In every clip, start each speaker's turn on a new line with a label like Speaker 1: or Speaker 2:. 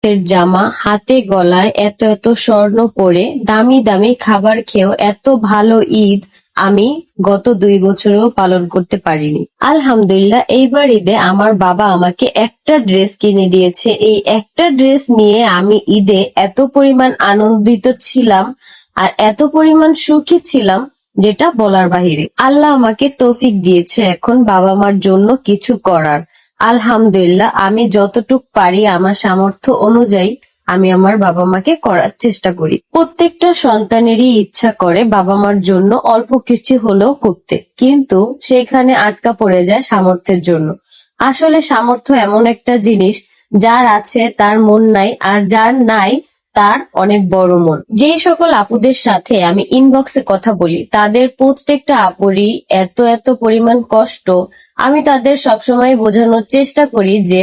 Speaker 1: এর জামা, হাতে গলায় এত এত স্বর্ণ পরে, দামি দামি খাবার খেয়েও এত ভালো ঈদ আমি গত 2 বছরেও পালন করতে পারিনি। আলহামদুলিল্লাহ এইবার ঈদে আমার বাবা আমাকে একটা ড্রেস কিনে দিয়েছে। এই একটা ড্রেস নিয়ে আমি ঈদে এত পরিমাণ আনন্দিত ছিলাম আর এত পরিমাণ সুখী ছিলাম যেটা বলার বাহিরে। আল্লাহ আমাকে তৌফিক দিয়েছে এখন বাবা মার জন্য কিছু করার। আলহামদুলিল্লাহ আমি যতটুক পারি আমার সামর্থ্য অনুযায়ী আমি আমার বাবা মাকে করার চেষ্টা করি। প্রত্যেকটা সন্তানেরই ইচ্ছা করে বাবা মার জন্য অল্প কিছু হলেও করতে, কিন্তু সেখানে আটকা পড়ে যায় সামর্থ্যের জন্য। আসলে সামর্থ্য এমন একটা জিনিস, যার আছে তার মন নাই, আর যার নাই তার অনেক বড় মন। যেই সকল আপুদের সাথে আমি ইনবক্সে কথা বলি তাদের প্রত্যেকটা আপুরই এত এত পরিমাণ কষ্ট। আমি তাদের সবসময় বোঝানোর চেষ্টা করি যে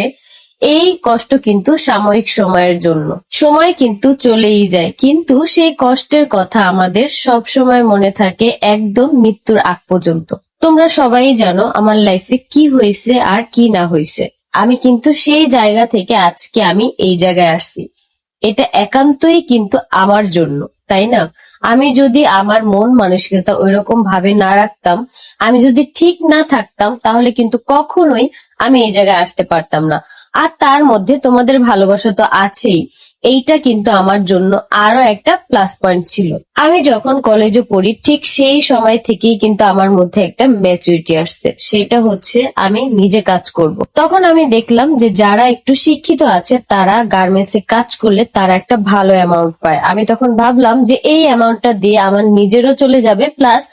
Speaker 1: এই কষ্ট কিন্তু সাময়িক সময়ের জন্য, সময় কিন্তু চলেই যায়, কিন্তু সেই কষ্টের কথা আমাদের সব সময় মনে থাকে একদম মৃত্যুর আগ পর্যন্ত। তোমরা সবাই জানো আমার লাইফে কি হয়েছে আর কি না হয়েছে। আমি কিন্তু সেই জায়গা থেকে আজকে আমি এই জায়গায় আসছি, এটা একান্তই কিন্তু আমার জন্য, তাই না? আমি যদি আমার মন মানসিকতা ওইরকম ভাবে না রাখতাম, আমি যদি ঠিক না থাকতাম, তাহলে কিন্তু কখনোই আমি এই জায়গায় আসতে পারতাম না। আর তার মধ্যে তোমাদের ভালোবাসা তো আছেই, এইটা কিন্তু আমার জন্য আরো একটা প্লাস পয়েন্ট ছিল। আমি যখন কলেজে পড়ি ঠিক সেই সময় থেকেই কিন্তু আমার মধ্যে একটা ম্যাচুরিটি আসছে, সেটা হচ্ছে আমি নিজে কাজ করব। তখন আমি দেখলাম যে যারা একটু শিক্ষিত আছে তারা গার্মেন্টসে কাজ করলে তারা একটা ভালো অ্যামাউন্ট পায়। আমি তখন ভাবলাম যে এই অ্যামাউন্টটা দিয়ে আমার নিজেরও চলে যাবে, প্লাস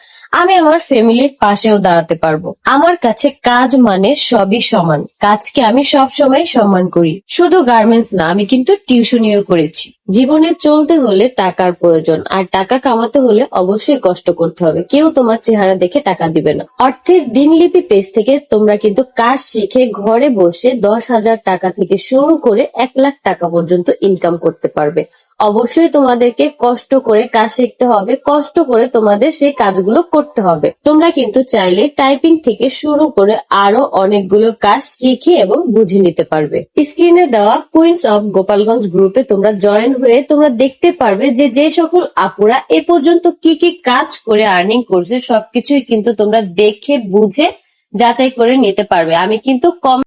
Speaker 1: আমি আমার ফ্যামিলির পাশেও দাঁড়াতে পারবো। আমার কাছে কাজ মানে সবই সমান, কাজকে আমি সব সময় সম্মান করি। শুধু গার্মেন্টস না, আমি কিন্তু টিউশনিও করেছি। জীবনে চলতে হলে টাকার প্রয়োজন, আর টাকা কামাতে হলে অবশ্যই কষ্ট করতে হবে। কেউ তোমার চেহারা দেখে টাকা দিবে না। অর্থের দিনলিপি পেজ থেকে তোমরা কিন্তু কাজ শিখে ঘরে বসে 10,000 টাকা থেকে শুরু করে 1 লাখ টাকা পর্যন্ত ইনকাম করতে পারবে। অবশ্যই তোমাদেরকে কষ্ট করে কাজ শিখতে হবে, কষ্ট করে তোমাদের সেই কাজগুলো করতে হবে। তোমরা কিন্তু চাইলে টাইপিং থেকে শুরু করে আরো অনেকগুলো কাজ শিখে এবং বুঝে নিতে পারবে। স্ক্রিনে দেওয়া কুইন্স অফ গোপালগঞ্জ গ্রুপে তোমরা জয়েন হয়ে তোমরা দেখতে পারবে যে যে সকল আপুরা এ পর্যন্ত কি কি কাজ করে আর্নিং করছে সবকিছুই কিন্তু তোমরা দেখে বুঝে যাচাই করে নিতে পারবে। আমি কিন্তু কম